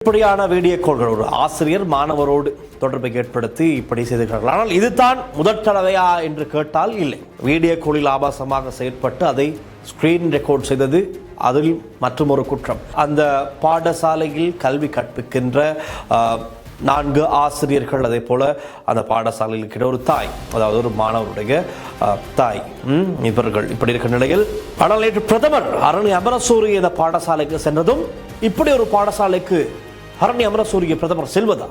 இப்படியான வீடியோ கால்கள் ஒரு ஆசிரியர் மாணவரோடு தொடர்பை ஏற்படுத்தி இப்படி செய்திருக்கிறார்கள். ஆனால் இதுதான் முதல் தடவையா என்று கேட்டால் இல்லை. வீடியோ காலில் ஆபாசமாக செயற்பட்டு அதை ஸ்கிரீன் ரெக்கார்ட் செய்தது அதில் மற்றொரு குற்றம். அந்த பாடசாலையில் கல்வி கற்பிக்கின்ற 4 ஆசிரியர்கள், அதே போல அந்த பாடசாலையில் இருக்கிற ஒரு தாய், அதாவது ஒரு மாணவருடைய தாய், இவர்கள் இப்படி இருக்கிற நிலையில், ஆனால் நேற்று பிரதமர் அரணி அமரசூரிய இந்த பாடசாலைக்கு சென்றதும் இப்படி ஒரு பாடசாலைக்கு அரணி அமரசூரிய பிரதமர் செல்வதா,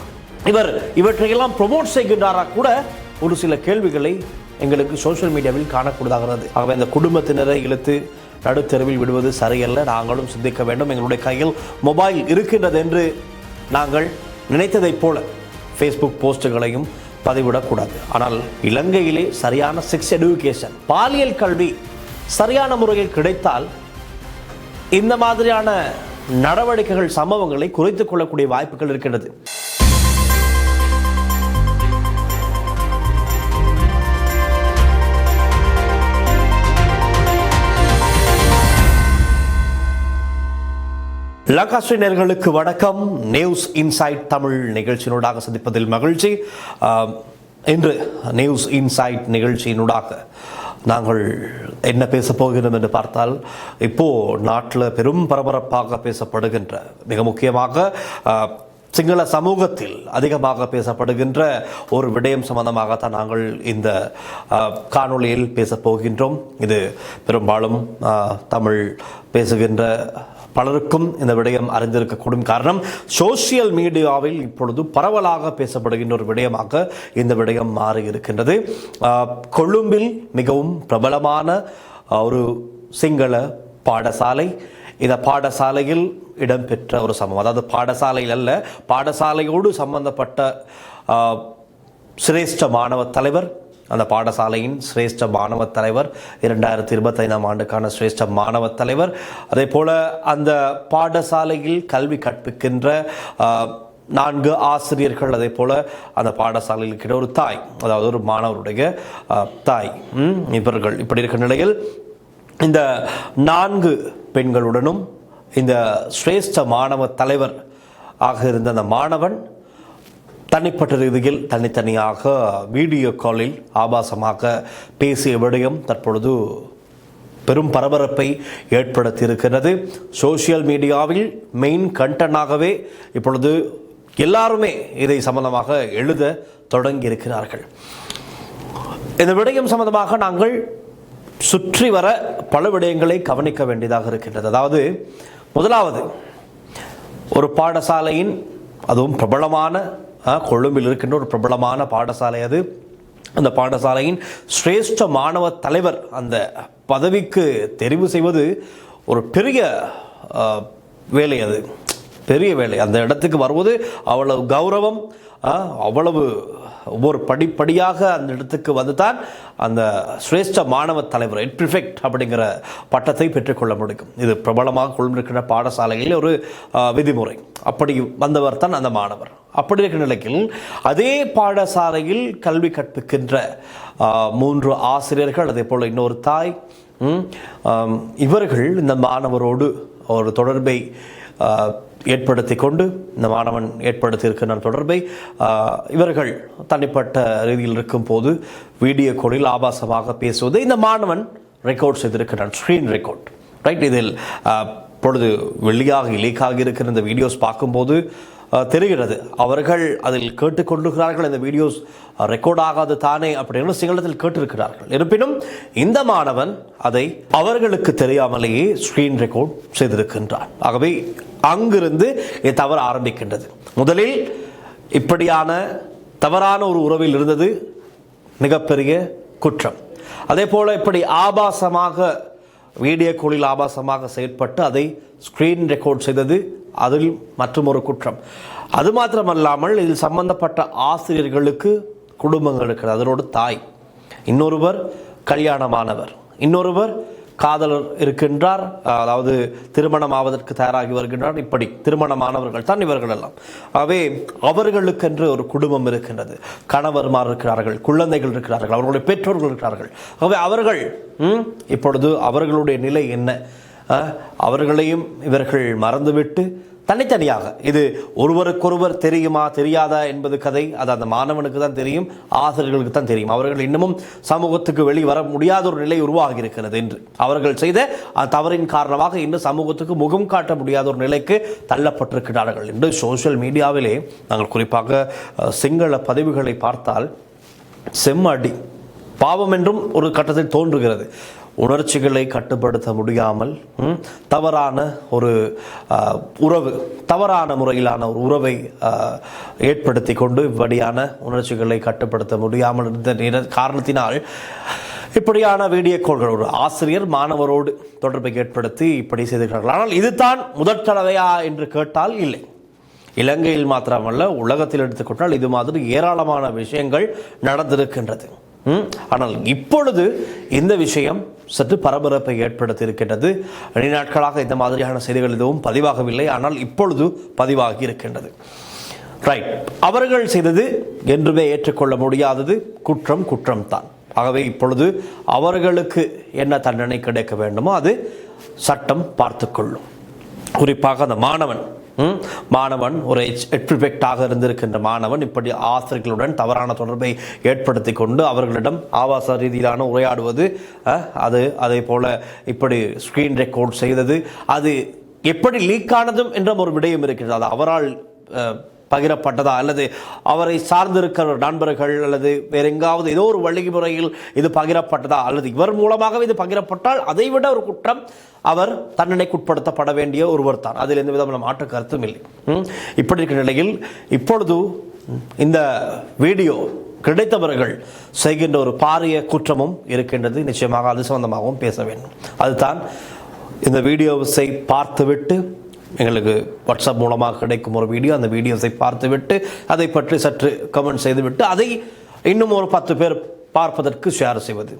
இவற்றையெல்லாம் ப்ரொமோட் செய்கின்றாரா கூட ஒரு சில கேள்விகளை எங்களுக்கு சோசியல் மீடியாவில் காணக்கூடியதாகிறது. ஆகவே இந்த குடும்பத்தினரை இழுத்து நடுத்தெருவில் விடுவது சரியல்ல. நாங்களும் சிந்திக்க வேண்டும். எங்களுடைய கையில் மொபைல் இருக்கின்றது என்று நாங்கள் நினைத்ததைப் போல ஃபேஸ்புக் போஸ்டுகளையும் பதிவிடக்கூடாது. ஆனால் இலங்கையிலே சரியான செக்ஸ் எடுகேஷன், பாலியல் கல்வி சரியான முறையில் கிடைத்தால் இந்த மாதிரியான நடவடிக்கைகள், சம்பவங்களை குறைத்துக் கொள்ளக்கூடிய வாய்ப்புகள் இருக்கின்றது. லகாஸ்ரீனர்களுக்கு வணக்கம். நியூஸ் இன்சைட் தமிழ் நிகழ்ச்சியினூடாக சந்திப்பதில் மகிழ்ச்சி. இன்று நியூஸ் இன்சைட் நிகழ்ச்சியினூடாக நாங்கள் என்ன பேச போகிறோம் என்று பார்த்தால், இப்போ நாட்டில் பெரும் பரபரப்பாக பேசப்படுகின்ற, மிக முக்கியமாக சிங்கள சமூகத்தில் அதிகமாக பேசப்படுகின்ற ஒரு விடயம் சம்பந்தமாகத்தான் நாங்கள் இந்த காணொளியில் பேசப் போகின்றோம். இது பெரும்பாலும் தமிழ் பேசுகின்ற பலருக்கும் இந்த விடயம் அறிந்திருக்கக்கூடும். காரணம், சோசியல் மீடியாவில் இப்பொழுது பரவலாக பேசப்படுகின்ற ஒரு விடயமாக இந்த விடயம் மாறி இருக்கின்றது. கொழும்பில் மிகவும் பிரபலமான ஒரு சிங்கள பாடசாலை, இந்த பாடசாலையில் இடம்பெற்ற ஒரு சம்பவம், அதாவது பாடசாலையில் அல்ல, பாடசாலையோடு சம்பந்தப்பட்ட சிரேஷ்ட மாணவ தலைவர், அந்த பாடசாலையின் சிரேஷ்ட மாணவ தலைவர், 2025ஆம் ஆண்டுக்கான சிரேஷ்ட மாணவ தலைவர், அதே போல அந்த பாடசாலையில் கல்வி கற்பிக்கின்ற 4 ஆசிரியர்கள், அதே போல அந்த பாடசாலையில் இருக்கிற ஒரு தாய், அதாவது ஒரு மாணவருடைய தாய், இவர்கள் இப்படி இருக்கிற நிலையில் இந்த 4 பெண்களுடனும் இந்த சிரேஷ்ட மாணவ தலைவர் ஆக இருந்த அந்த மாணவன் தனிப்பட்ட ரீதியில் தனித்தனியாக வீடியோ காலில் ஆபாசமாக பேசிய விடயம் தற்பொழுது பெரும் பரபரப்பை ஏற்படுத்தியிருக்கிறது. சோசியல் மீடியாவில் மெயின் கண்டென்ட்டாகவே இப்பொழுது எல்லாருமே இதை சம்பந்தமாக எழுத தொடங்கி இருக்கிறார்கள். இந்த விடயம் சம்பந்தமாக நாங்கள் சுற்றி வர பல விடயங்களை கவனிக்க வேண்டியதாக இருக்கின்றது. அதாவது, முதலாவது, ஒரு பாடசாலையின், அதுவும் பிரபலமான, கொழும்பில் இருக்கின்ற ஒரு பிரபலமான பாடசாலை அது, அந்த பாடசாலையின் சிரேஷ்ட மாணவ தலைவர் அந்த பதவிக்கு தெரிவு செய்வது ஒரு பெரிய வேலை. அது பெரிய வேலை. அந்த இடத்துக்கு வருவது அவ்வளவு கௌரவம், அவ்வளவு ஒவ்வொரு படிப்படியாக அந்த இடத்துக்கு வந்து தான் அந்த சிரேஷ்ட மாணவ தலைவர், ஹெட் பிரிஃபெக்ட் அப்படிங்கிற பட்டத்தை பெற்றுக்கொள்ள முடியும். இது பிரபலமாக கொண்டிருக்கிற பாடசாலையில் ஒரு விதிமுறை. அப்படி வந்தவர் தான் அந்த மாணவர். அப்படி இருக்கிற நிலையில் அதே பாடசாலையில் கல்வி கற்பிக்கின்ற 3 ஆசிரியர்கள், அதே போல் இன்னொரு தாய், இவர்கள் இந்த மாணவரோடு ஒரு தொடர்பை ஏற்படுத்தி கொண்டு, இந்த மாணவன் ஏற்படுத்தி இருக்கிற தொடர்பை இவர்கள் தனிப்பட்ட ரீதியில் இருக்கும் போது வீடியோ காலில் ஆபாசமாக பேசுவது இந்த மாணவன் ரெக்கார்ட் செய்திருக்கிறான், ஸ்க்ரீன் ரெக்கார்ட், ரைட். இதில் பொழுது வெளியாகி லீக்காகி இருக்கிற இந்த வீடியோஸ் பார்க்கும்போது தெரிகிறது, அவர்கள் அதில் கேட்டுக்கொண்டிருக்கிறார்கள், இந்த வீடியோஸ் ரெக்கார்ட் ஆகாது தானே அப்படின்னு சிங்களத்தில் கேட்டிருக்கிறார்கள். இருப்பினும் இந்த மாணவன் அதை அவர்களுக்கு தெரியாமலேயே ஸ்க்ரீன் ரெக்கார்ட் செய்திருக்கின்றான். ஆகவே அங்கிருந்து தவறு ஆரம்பிக்கின்றது. முதலில் இப்படியான தவறான ஒரு உறவில் இருந்தது மிகப்பெரிய குற்றம். அதே போல இப்படி ஆபாசமாக வீடியோ காலில் ஆபாசமாக செயற்பட்டு அதை ஸ்கிரீன் ரெக்கார்ட் செய்தது அதில் மற்றொரு குற்றம். அது மாத்திரமல்லாமல் இதில் சம்பந்தப்பட்ட ஆசிரியர்களுக்கு குடும்பங்கள் இருக்கிறது. அதனோடு தாய், இன்னொருவர் கல்யாணமானவர், இன்னொருவர் காதலர் இருக்கின்றார், அதாவது திருமணம் ஆவதற்கு தயாராகி வருகின்றார். இப்படி திருமணமானவர்கள் தான் இவர்கள் எல்லாம். ஆகவே அவர்களுக்கென்று ஒரு குடும்பம் இருக்கின்றது, கணவர்மார் இருக்கிறார்கள், குழந்தைகள் இருக்கிறார்கள், அவர்களுடைய பெற்றோர்கள் இருக்கிறார்கள். ஆகவே அவர்கள் இப்பொழுது அவர்களுடைய நிலை என்ன, அவர்களையும் இவர்கள் மறந்துவிட்டு தனித்தனியாக. இது ஒருவருக்கொருவர் தெரியுமா தெரியாதா என்பது கதை, அது அந்த மாணவனுக்கு தான் தெரியும், ஆசிரியர்களுக்கு தான் தெரியும். அவர்கள் இன்னமும் சமூகத்துக்கு வெளிவர முடியாத ஒரு நிலை உருவாகி இருக்கிறது என்று அவர்கள் செய்த தவறின் காரணமாக இன்னும் சமூகத்துக்கு முகம் காட்ட முடியாத ஒரு நிலைக்கு தள்ளப்பட்டிருக்கிறார்கள் என்று சோசியல் மீடியாவிலே நாங்கள் குறிப்பாக சிங்கள பதிவுகளை பார்த்தால் செம்மடி பாவம் என்றும் ஒரு கட்டத்தில் தோன்றுகிறது. உணர்ச்சிகளை கட்டுப்படுத்த முடியாமல் தவறான ஒரு உறவு, தவறான முறையிலான ஒரு உறவை ஏற்படுத்தி கொண்டு இப்படியான உணர்ச்சிகளை கட்டுப்படுத்த முடியாமல் இருந்த காரணத்தினால் இப்படியான வீடியோ கால்கள் ஒரு ஆசிரியர் மாணவரோடு தொடர்பை ஏற்படுத்தி இப்படி செய்திருக்கிறார்கள். ஆனால் இதுதான் முதல் தடவையா என்று கேட்டால் இல்லை. இலங்கையில் மாத்திரமல்ல, உலகத்தில் எடுத்துக்கொண்டால் இது மாதிரி ஏராளமான விஷயங்கள் நடந்திருக்கின்றது. ஆனால் இப்பொழுது இந்த விஷயம் சற்று பரபரப்பை ஏற்படுத்தி இருக்கின்றது. நீண்ட நாட்களாக இந்த மாதிரியான செய்திகள் எதுவும் பதிவாகவில்லை, ஆனால் இப்பொழுது பதிவாகி இருக்கின்றது. ரைட், அவர்கள் செய்தது என்றுமே ஏற்றுக்கொள்ள முடியாதது, குற்றம் குற்றம்தான். ஆகவே இப்பொழுது அவர்களுக்கு என்ன தண்டனை கிடைக்க வேண்டுமோ அது சட்டம் பார்த்துக்கொள்ளும். குறிப்பாக அந்த மாணவன் ஒரு எக்ஸ்பிரிபெக்டாக இருந்திருக்கின்ற மாணவன் இப்படி ஆசிரியர்களுடன் தவறான தொடர்பை ஏற்படுத்தி கொண்டு அவர்களிடம் ஆபாச ரீதியிலான உரையாடுவது, அதே போல இப்படி ஸ்கிரீன் ரெக்கார்ட் செய்தது, அது எப்படி லீக் ஆனதும் என்ற ஒரு விடயம் இருக்கிறது. அது அவரால் பகிரப்பட்டதா அல்லது அவரை சார்ந்திருக்கிற நண்பர்கள் அல்லது வேற எங்காவது ஏதோ ஒரு வழிமுறையில் இது பகிரப்பட்டதா அல்லது இவர் மூலமாக இது பகிரப்பட்டால் அதைவிட ஒரு குற்றம், அவர் தண்டனைக்குட்படுத்தப்பட வேண்டிய ஒருவர் தான். அதில் எந்த விதமான மாற்று கருத்தும் இல்லை. இப்படி இருக்கிற நிலையில் இப்பொழுது இந்த வீடியோ கிடைத்தவர்கள் செய்கின்ற ஒரு பாரிய குற்றமும் இருக்கின்றது. நிச்சயமாக அது சம்பந்தமாகவும் பேச வேண்டும். அதுதான் இந்த வீடியோஸை பார்த்துவிட்டு எங்களுக்கு வாட்ஸ்அப் மூலமாக கிடைக்கும் ஒரு வீடியோ, அந்த வீடியோஸை பார்த்துவிட்டு அதை பற்றி சற்று கமெண்ட் செய்துவிட்டு அதை இன்னும் ஒரு 10 பேர் பார்ப்பதற்கு ஷேர் செய்வது,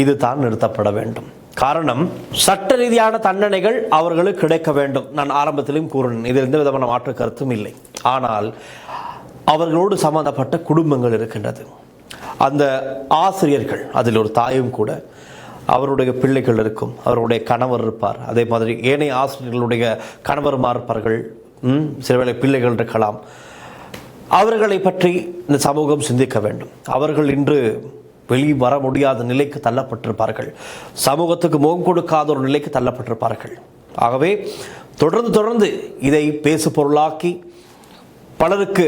இது தான் நிறுத்தப்பட வேண்டும். காரணம், சட்ட ரீதியான தண்டனைகள் அவர்களுக்கு கிடைக்க வேண்டும். நான் ஆரம்பத்திலும் கூறினேன், இதில் எந்த விதமான மாற்று கருத்தும் இல்லை. ஆனால் அவர்களோடு சம்பந்தப்பட்ட குடும்பங்கள் இருக்கின்றது. அந்த ஆசிரியர்கள், அதில் ஒரு தாயும் கூட, அவருடைய பிள்ளைகள் இருக்கும், அவருடைய கணவர் இருப்பார், அதே மாதிரி ஏனைய ஆசிரியர்களுடைய கணவர்மார் இருப்பார்கள், சிலவேளை பிள்ளைகள் இருக்கலாம். அவர்களை பற்றி இந்த சமூகம் சிந்திக்க வேண்டும். அவர்கள் இன்று வெளியே வர முடியாத நிலைக்கு தள்ளப்பட்டிருப்பார்கள், சமூகத்துக்கு முகம் கொடுக்காத ஒரு நிலைக்கு தள்ளப்பட்டிருப்பார்கள். ஆகவே தொடர்ந்து இதை பேசு பொருளாக்கி பலருக்கு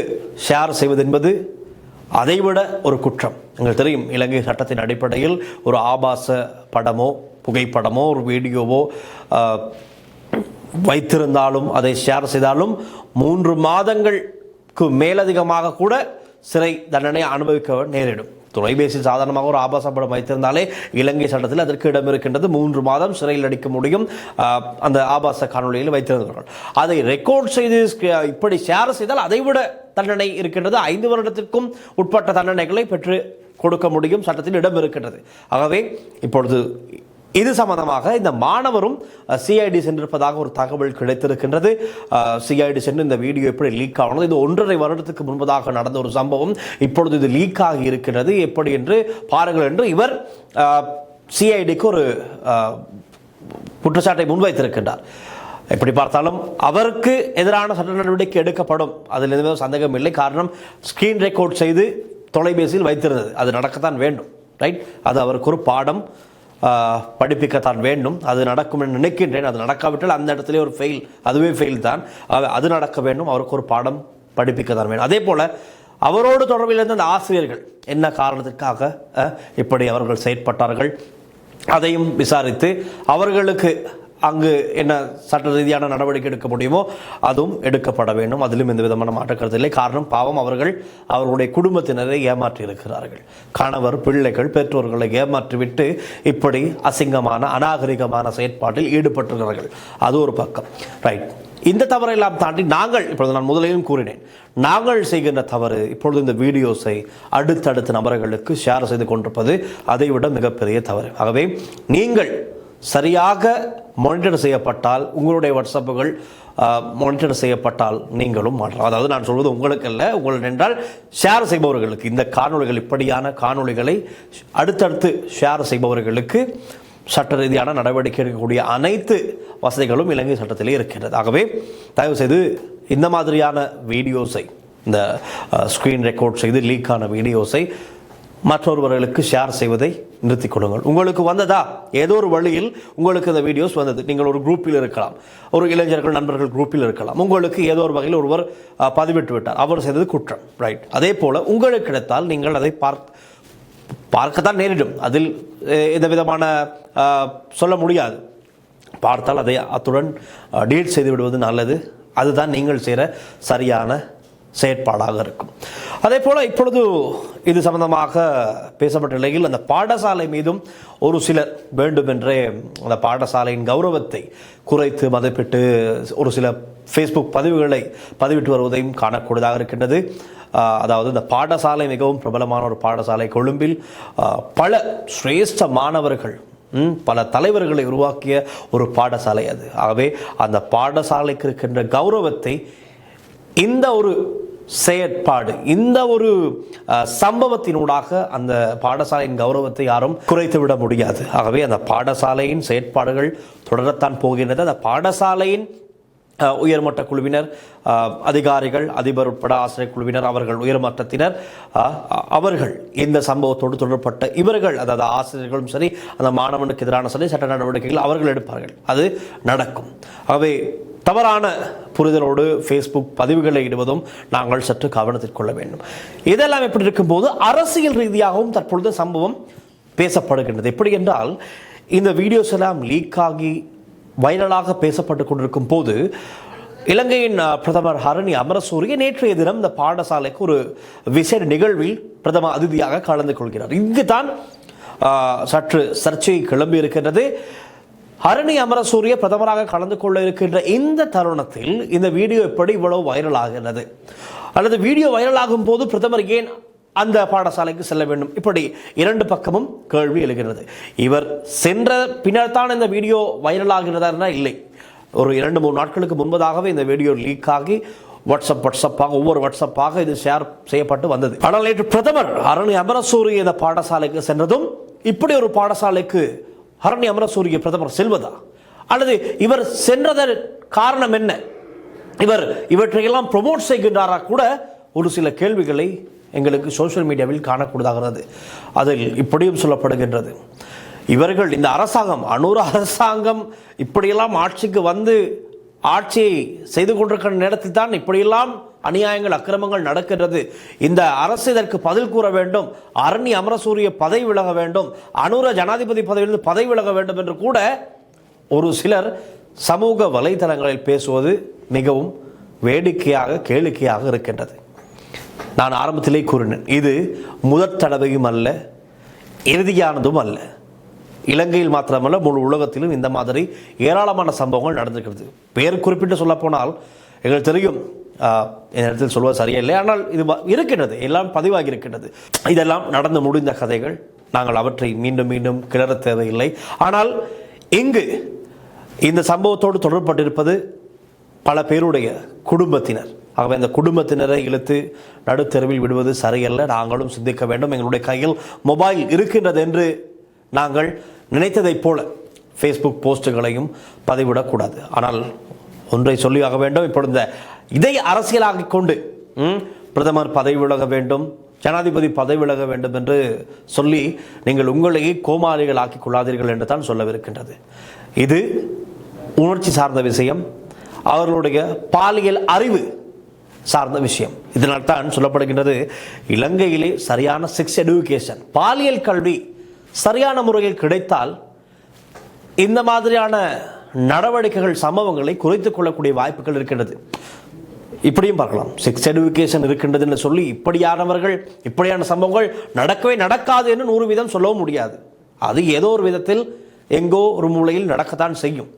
ஷேர் செய்வது என்பது அதைவிட ஒரு குற்றம். எங்களுக்கு தெரியும், இலங்கை சட்டத்தின் அடிப்படையில் ஒரு ஆபாச படமோ புகைப்படமோ ஒரு வீடியோவோ வைத்திருந்தாலும் அதை ஷேர் செய்தாலும் 3 மாதங்களுக்கு மேலதிகமாக கூட சிறை தண்டனை அனுபவிக்க நேரிடும். தொலைபேசி சாதாரணமாக ஒரு ஆபாச படம் வைத்திருந்தாலே இலங்கை சட்டத்தில் அதற்கு இடம் இருக்கின்றது. 3 மாதம் சிறையில் அடிக்க முடியும் அந்த ஆபாச காணொலியில் வைத்திருந்தார்கள். அதை ரெக்கார்ட் செய்து இப்படி ஷேர் செய்தால் அதைவிட தண்டனை இருக்கின்றது. 5 வருடத்திற்கும் உட்பட்ட தண்டனைகளை பெற்று கொடுக்க முடியும், சட்டத்தில் இடம் இருக்கின்றது. ஆகவே இப்பொழுது இது சம்பந்தமாக இந்த மாணவரும் சிஐடி சென்றிருப்பதாக ஒரு தகவல் கிடைத்திருக்கின்றது. சிஐடி சென்று இந்த வீடியோ எப்படி லீக் ஆனது, இது 1.5 வருடத்துக்கு முன்பதாக நடந்த ஒரு சம்பவம், இப்பொழுது இது லீக் ஆகி இருக்கிறது, எப்படி என்று பாருங்கள் என்று இவர் சிஐடிக்கு ஒரு குற்றச்சாட்டை முன்வைத்திருக்கின்றார். எப்படி பார்த்தாலும் அவருக்கு எதிரான சட்ட நடவடிக்கை எடுக்கப்படும், அதில் எதுவுமே சந்தேகம் இல்லை. காரணம், ஸ்கிரீன் ரெக்கார்ட் செய்து தொலைபேசியில் வைத்திருந்தது, அது நடக்கத்தான் வேண்டும். ரைட், அது அவருக்கு ஒரு பாடம் படிப்பிக்கத்தான் வேண்டும். அது நடக்கும் என்று நினைக்கின்றேன். அது நடக்காவிட்டால் அந்த இடத்துல ஒரு ஃபெயில், அதுவே ஃபெயில் தான். அது நடக்க வேண்டும், அவருக்கு ஒரு பாடம் படிப்பிக்கத்தான் வேண்டும். அதே போல் அவரோடு தொடர்பில் இருந்த அந்த ஆசிரியர்கள் என்ன காரணத்திற்காக இப்படி அவர்கள் செயற்பட்டார்கள் அதையும் விசாரித்து அவர்களுக்கு அங்கு என்ன சட்ட ரீதியான நடவடிக்கை எடுக்க முடியுமோ அதுவும் எடுக்கப்பட வேண்டும். அதிலும் எந்த விதமான மாற்றக்கருத்து இல்லை. காரணம், பாவம், அவர்களுடைய குடும்பத்தினரை ஏமாற்றி இருக்கிறார்கள். கணவர், பிள்ளைகள், பெற்றோர்களை ஏமாற்றிவிட்டு இப்படி அசிங்கமான அநாகரிகமான செயற்பாட்டில் ஈடுபட்டிருக்கிறார்கள். அது ஒரு பக்கம். ரைட், இந்த தவறையெல்லாம் தாண்டி நாங்கள் இப்பொழுது நான் முதலையும் கூறினேன், நாங்கள் செய்கின்ற தவறு இப்பொழுது இந்த வீடியோஸை அடுத்தடுத்த நபர்களுக்கு ஷேர் செய்து கொண்டிருப்பது அதைவிட மிகப்பெரிய தவறு. ஆகவே நீங்கள் சரியாக மானிட்டர் செய்யப்பட்டால், உங்களுடைய வாட்ஸ்அப்புகள் மானிட்டர் செய்யப்பட்டால் நீங்களும் மாற்றலாம். அதாவது நான் சொல்வது உங்களுக்கு அல்ல, உங்களுக்கு என்றால் ஷேர் செய்பவர்களுக்கு, இந்த காணொலிகள், இப்படியான காணொலிகளை அடுத்தடுத்து ஷேர் செய்பவர்களுக்கு சட்ட ரீதியான நடவடிக்கை எடுக்கக்கூடிய அனைத்து வசதிகளும் இலங்கை சட்டத்திலே இருக்கிறது. ஆகவே தயவுசெய்து இந்த மாதிரியான வீடியோஸை, இந்த ஸ்க்ரீன் ரெக்கார்ட் செய்து லீக்கான வீடியோஸை மற்றொருவர்களுக்கு ஷேர் செய்வதை நிறுத்திக் கொள்ளுங்கள். உங்களுக்கு வந்ததா, ஏதோ ஒரு வழியில் உங்களுக்கு இந்த வீடியோஸ் வந்தது, நீங்கள் ஒரு குரூப்பில் இருக்கலாம், ஒரு இளைஞர்கள் நண்பர்கள் குரூப்பில் இருக்கலாம், உங்களுக்கு ஏதோ ஒரு வகையில் ஒருவர் பதிவிட்டு விட்டார், அவர் செய்தது குற்றம், ரைட். அதே போல் உங்களுக்கு கிடைத்தால் நீங்கள் அதை பார்க்கத்தான் நேரிடும், அதில் எந்த விதமான சொல்ல முடியாது. பார்த்தால் அதை அத்துடன் டீல் செய்து விடுவது நல்லது. அதுதான் நீங்கள் செய்கிற சரியான செயற்பாடாக இருக்கும். அதே போல் இப்பொழுது இது சம்பந்தமாக பேசப்பட்ட நிலையில் அந்த பாடசாலை மீதும் ஒரு சிலர் வேண்டுமென்றே அந்த பாடசாலையின் கௌரவத்தை குறைத்து மதிப்பிட்டு ஒரு சில ஃபேஸ்புக் பதிவுகளை பதிவிட்டு வருவதையும் காணக்கூடியதாக இருக்கின்றது. அதாவது இந்த பாடசாலை மிகவும் பிரபலமான ஒரு பாடசாலை, கொழும்பில் பல சிரேஷ்ட மாணவர்கள், பல தலைவர்களை உருவாக்கிய ஒரு பாடசாலை அது. ஆகவே அந்த பாடசாலைக்கு இருக்கின்ற கௌரவத்தை இந்த ஒரு செயற்பாடு, இந்த ஒரு சம்பவத்தினூடாக அந்த பாடசாலையின் கௌரவத்தை யாரும் குறைத்து விட முடியாது. ஆகவே அந்த பாடசாலையின் செயற்பாடுகள் தொடரத்தான் போகின்றது. அந்த பாடசாலையின் உயர்மட்ட குழுவினர், அதிகாரிகள், அதிபர் உட்பட ஆசிரியர் குழுவினர், அவர்கள் உயர்மட்டத்தினர், அவர்கள் இந்த சம்பவத்தோடு தொடர்பட்ட இவர்கள், அதாவது ஆசிரியர்களும் சரி, அந்த மாணவனுக்கு எதிரான சரி சட்ட நடவடிக்கைகள் அவர்கள் எடுப்பார்கள். அது நடக்கும். ஆகவே தவறான புரிதலோடு ஃபேஸ்புக் பதிவுகளை இடுவதும் நாங்கள் சற்று கவனத்தில் கொள்ள வேண்டும். இதெல்லாம் எப்படி இருக்கும்போது அரசியல் ரீதியாகவும் தற்பொழுது சம்பவம் பேசப்படுகின்றது. எப்படி என்றால், இந்த வீடியோஸ் எல்லாம் லீக் ஆகி வைரலாக பேசப்பட்டு கொண்டிருக்கும் போது இலங்கையின் பிரதமர் ஹரணி அமரசூரிய நேற்றைய தினம் இந்த பாடசாலைக்கு ஒரு விசேட நிகழ்வில் பிரதம அதிதியாக கலந்து கொள்கிறார். இங்குதான் சற்று சர்ச்சை கிளம்பி இருக்கின்றது. ஹரணி அமரசூரிய பிரதமராக கலந்து கொள்ள இருக்கின்ற இந்த தருணத்தில் இந்த வீடியோ எப்படி இவ்வளவு வைரல் ஆகிறது, அல்லது வீடியோ வைரலாகும் போது பிரதமர் ஏன் அந்த பாடசாலைக்கு செல்ல வேண்டும், இப்படி இரண்டு பக்கமும் கேள்வி எழுகிறது. இவர் சென்ற பின்னர் தான் இந்த வீடியோ வைரல் ஆகிறதா? இல்லை, ஒரு 2-3 நாட்களுக்கு முன்பதாகவே இந்த வீடியோ லீக் ஆகி வாட்ஸ்அப்பாக ஒவ்வொரு வாட்ஸ்அப்பாக இது ஷேர் செய்யப்பட்டு வந்தது. ஆனால் நேற்று பிரதமர் ஹரணி அமரசூரிய இந்த பாடசாலைக்கு சென்றதும், இப்படி ஒரு பாடசாலைக்கு ஹரணி அமரசூரிய பிரதமர் செல்வதா, அல்லது இவர் சென்றதன் காரணம் என்ன, இவர் இவற்றையெல்லாம் ப்ரொமோட் செய்கின்றாரா கூட ஒரு சில கேள்விகளை எங்களுக்கு சோசியல் மீடியாவில் காணக்கூடியதாகிறது. அதில் இப்படியும் சொல்லப்படுகின்றது, இவர்கள் இந்த அரசாங்கம், அனூர் அரசாங்கம் இப்படியெல்லாம் ஆட்சிக்கு வந்து ஆட்சியை செய்து கொண்டிருக்கிற நேரத்தில் தான் இப்படியெல்லாம் அநியாயங்கள், அக்கிரமங்கள் நடக்கின்றது. இந்த அரசு இதற்கு பதில் கூற வேண்டும், ஹரணி அமரசூரிய பதவி விலக வேண்டும், அனுர ஜனாதிபதி பதவியிலிருந்து பதவி விலக வேண்டும் என்று கூட ஒரு சிலர் சமூக வலைதளங்களில் பேசுவது மிகவும் வேடிக்கையாக, கேளிக்கையாக இருக்கின்றது. நான் ஆரம்பத்திலே கூறினேன், இது முதற் தடவையும் அல்ல, இறுதியானதும் அல்ல. இலங்கையில் மாத்திரமல்ல, முழு உலகத்திலும் இந்த மாதிரி ஏராளமான சம்பவங்கள் நடந்திருக்கிறது. பெயர் குறிப்பிட்டு சொல்ல போனால் எங்களுக்கு தெரியும், இடத்தில் சொல்வது சரியில்லை, ஆனால் இது இருக்கின்றது, எல்லாம் பதிவாகி இருக்கின்றது. இதெல்லாம் நடந்து முடிந்த கதைகள், நாங்கள் அவற்றை மீண்டும் மீண்டும் கிளற தேவையில்லை. ஆனால் இங்கு இந்த சம்பவத்தோடு தொடர்பட்டிருப்பது பல பேருடைய குடும்பத்தினர். ஆகவே இந்த குடும்பத்தினரை இழுத்து நடுத்தெருவில் விடுவது சரியல்ல. நாங்களும் சிந்திக்க வேண்டும். எங்களுடைய கையில் மொபைல் இருக்கின்றது என்று நாங்கள் நினைத்ததைப் போல ஃபேஸ்புக் போஸ்ட்டுகளையும் பதிவிடக்கூடாது. ஆனால் ஒன்றை சொல்லியாக வேண்டும், இப்பொழுது இதை அரசியலாக கொண்டு பிரதமர் பதவி விலக வேண்டும், ஜனாதிபதி பதவி விலக வேண்டும் என்று சொல்லி நீங்கள் உங்களையே கோமாளிகள் ஆக்கிக் கொள்ளாதீர்கள் என்று தான் சொல்லவிருக்கின்றது. இது உணர்ச்சி சார்ந்த விஷயம், அவர்களுடைய பாலியல் அறிவு சார்ந்த விஷயம். இதனால் தான் சொல்லப்படுகின்றது, இலங்கையிலே சரியான செக்ஸ் எடுகேஷன், பாலியல் கல்வி சரியான முறையில் கிடைத்தால் இந்த மாதிரியான நடவடிக்கைகள், சம்பவங்களை குறைத்துக் கொள்ளக்கூடிய வாய்ப்புகள் இருக்கின்றது. இப்படியும் பார்க்கலாம், செக்ஸ் எடுகேஷன் இருக்கின்றது என்று சொல்லி இப்படியானவர்கள், இப்படியான சம்பவங்கள் நடக்கவே நடக்காது என்று 100% சொல்லவும் முடியாது. அது ஏதோ ஒரு விதத்தில் எங்கோ ஒரு மூலையில் நடக்கத்தான் செய்யும்,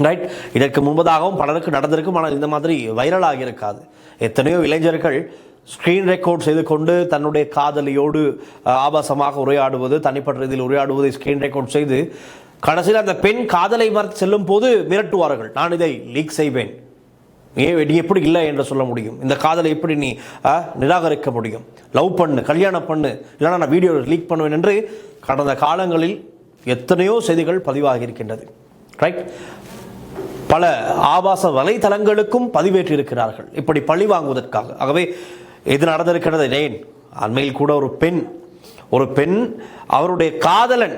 ரைட். இதற்கு முன்பதாகவும் பலருக்கு நடந்திருக்கும், ஆனால் இந்த மாதிரி வைரலாகி இருக்காது. எத்தனையோ இளைஞர்கள் ஸ்க்ரீன் ரெக்கார்ட் செய்து கொண்டு தன்னுடைய காதலியோடு ஆபாசமாக உரையாடுவது, தனிப்பட்ட ரீதியில் உரையாடுவதை ஸ்க்ரீன் ரெக்கார்ட் செய்து கடைசியில் அந்த பெண் காதலை மறுத்து செல்லும் போது மிரட்டுவார்கள், நான் இதை லீக் செய்வேன், நீ எப்படி இல்லை என்று சொல்ல முடியும், இந்த காதலை எப்படி நீ நிராகரிக்க முடியும், லவ் பண்ணு, கல்யாணம் பண்ணு, இல்லைனா நான் வீடியோ லீக் பண்ணுவேன் என்று கடந்த காலங்களில் எத்தனையோ செய்திகள் பதிவாகி இருக்கின்றது. ரைட், பல ஆபாச வலைதளங்களுக்கும் பதிவேற்றி இருக்கிறார்கள் இப்படி பழி வாங்குவதற்காக. ஆகவே இது நடந்திருக்கிறது. ஏன் அண்மையில் கூட ஒரு பெண் அவருடைய காதலன்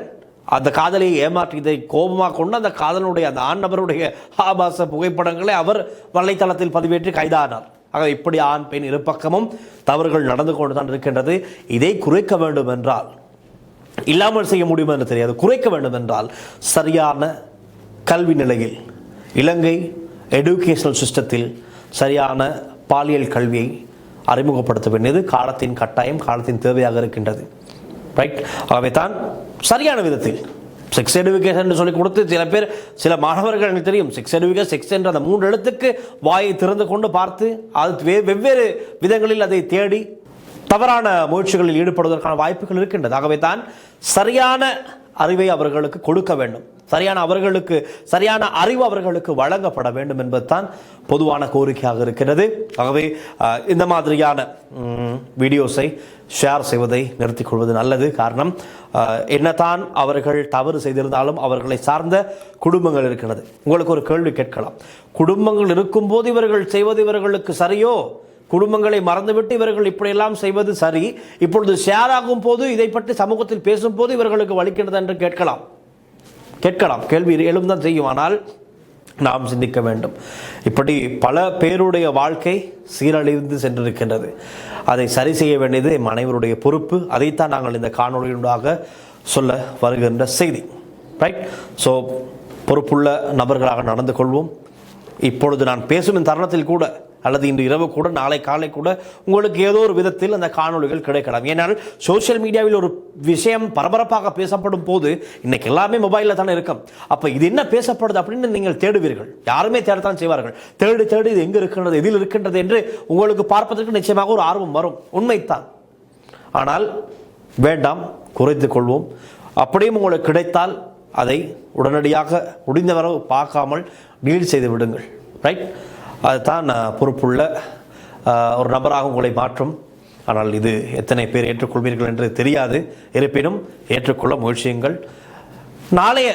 அந்த காதலியை ஏமாற்றியதை கோபமாக கொண்டு அந்த காதலனுடைய அந்த ஆண் நபருடைய ஆபாச புகைப்படங்களை அவர் வலைத்தளத்தில் பதிவேற்றி கைதானார். ஆக இப்படி ஆண் பெண் இருபக்கமும் தவறுகள் நடந்து கொண்டுதான் இருக்கின்றது. இதை குறைக்க வேண்டும் என்றால், இல்லாமல் செய்ய முடியும் என்று தெரியாது, குறைக்க வேண்டும் என்றால் சரியான கல்வி நிலையில் இலங்கை எடுகேஷனல் சிஸ்டத்தில் சரியான பாலியல் கல்வியை அறிமுகப்படுத்த வேண்டியது காலத்தின் கட்டாயம், காலத்தின் தேவையாக இருக்கின்றது. ரைட், ஆகவே தான் சரியான விதத்தில் செக்ஸ் எடுகேஷன் சொல்லிக் கொடுத்து சில மாணவர்கள் எனக்கு தெரியும் செக்ஸ் எடுகேஷன், செக்ஸ் என்ற அந்த 3 எழுத்துக்கு வாயை திறந்து கொண்டு பார்த்து அது வெவ்வேறு விதங்களில் அதை தேடி தவறான முயற்சிகளில் ஈடுபடுவதற்கான வாய்ப்புகள் இருக்கின்றது. ஆகவே தான் சரியான அறிவை அவர்களுக்கு கொடுக்க வேண்டும், சரியான அறிவு அவர்களுக்கு வழங்கப்பட வேண்டும் என்பதுதான் பொதுவான கோரிக்கையாக இருக்கிறது. ஆகவே இந்த மாதிரியான வீடியோஸை ஷேர் செய்வதை நிறுத்திக் கொள்வது நல்லது. காரணம், என்னதான் அவர்கள் தவறு செய்திருந்தாலும் அவர்களை சார்ந்த குடும்பங்கள் இருக்கிறது. உங்களுக்கு ஒரு கேள்வி கேட்கலாம், குடும்பங்கள் இருக்கும்போது இவர்கள் செய்வது இவர்களுக்கு சரியோ? குடும்பங்களை மறந்துவிட்டு இவர்கள் இப்படியெல்லாம் செய்வது சரி, இப்பொழுது ஷேர் ஆகும் போது இதை பற்றி சமூகத்தில் பேசும் போது இவர்களுக்கு வலிக்கிறது என்று கேட்கலாம். கேள்வி எழும்தான் செய்யும். ஆனால் நாம் சிந்திக்க வேண்டும். இப்படி பல பேருடைய வாழ்க்கை சீரழிந்து சென்றிருக்கின்றது. அதை சரி செய்ய வேண்டியது அனைவருடைய பொறுப்பு. அதைத்தான் நாங்கள் இந்த காணொலியூடாக சொல்ல வருகின்ற செய்தி. ரைட், ஸோ பொறுப்புள்ள நபர்களாக நடந்து கொள்வோம். இப்பொழுது நான் பேசும் இந்த தருணத்தில் கூட அல்லது இன்று இரவு கூட நாளை காலை கூட உங்களுக்கு ஏதோ ஒரு விதத்தில் அந்த காணொலிகள் கிடைக்கலாம். ஏனால் சோசியல் மீடியாவில் ஒரு விஷயம் பரபரப்பாக பேசப்படும் போது இன்னைக்கு எல்லாமே மொபைலில் தானே இருக்கும். அப்போ இது என்ன பேசப்படுது அப்படின்னு நீங்கள் தேடுவீர்கள். யாருமே தேடத்தான் செய்வார்கள். தேடி இது எங்கே இருக்கின்றது, எதில் இருக்கின்றது என்று உங்களுக்கு பார்ப்பதற்கு நிச்சயமாக ஒரு ஆர்வம் வரும், உண்மைத்தான். ஆனால் வேண்டாம், குறைத்து கொள்வோம். அப்படியும் உங்களுக்கு கிடைத்தால் அதை உடனடியாக முடிந்தவரை பார்க்காமல் டீல் செய்து விடுங்கள். ரைட், அதுதான் பொறுப்புள்ள ஒரு நபராக உங்களை மாற்றும். ஆனால் இது எத்தனை பேர் ஏற்றுக்கொள்வீர்கள் என்று தெரியாது. இருப்பினும் ஏற்றுக்கொள்ள முயற்சியுங்கள். நாளைய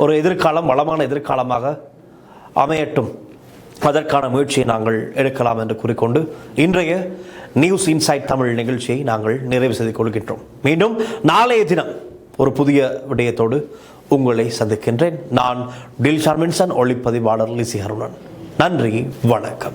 ஒரு எதிர்காலம் வளமான எதிர்காலமாக அமையட்டும், அதற்கான முயற்சியை நாங்கள் எடுக்கலாம் என்று கூறிக்கொண்டு இன்றைய நியூஸ் இன்சைட் தமிழ் நிகழ்ச்சியை நாங்கள் நிறைவு செய்து கொள்கின்றோம். மீண்டும் நாளைய தினம் ஒரு புதிய விடயத்தோடு உங்களை சந்திக்கின்றேன். நான் டில்ஷான் வின்சன், ஒளிப்பதிவாளர் லிசி அருணன். நன்றி, வணக்கம்.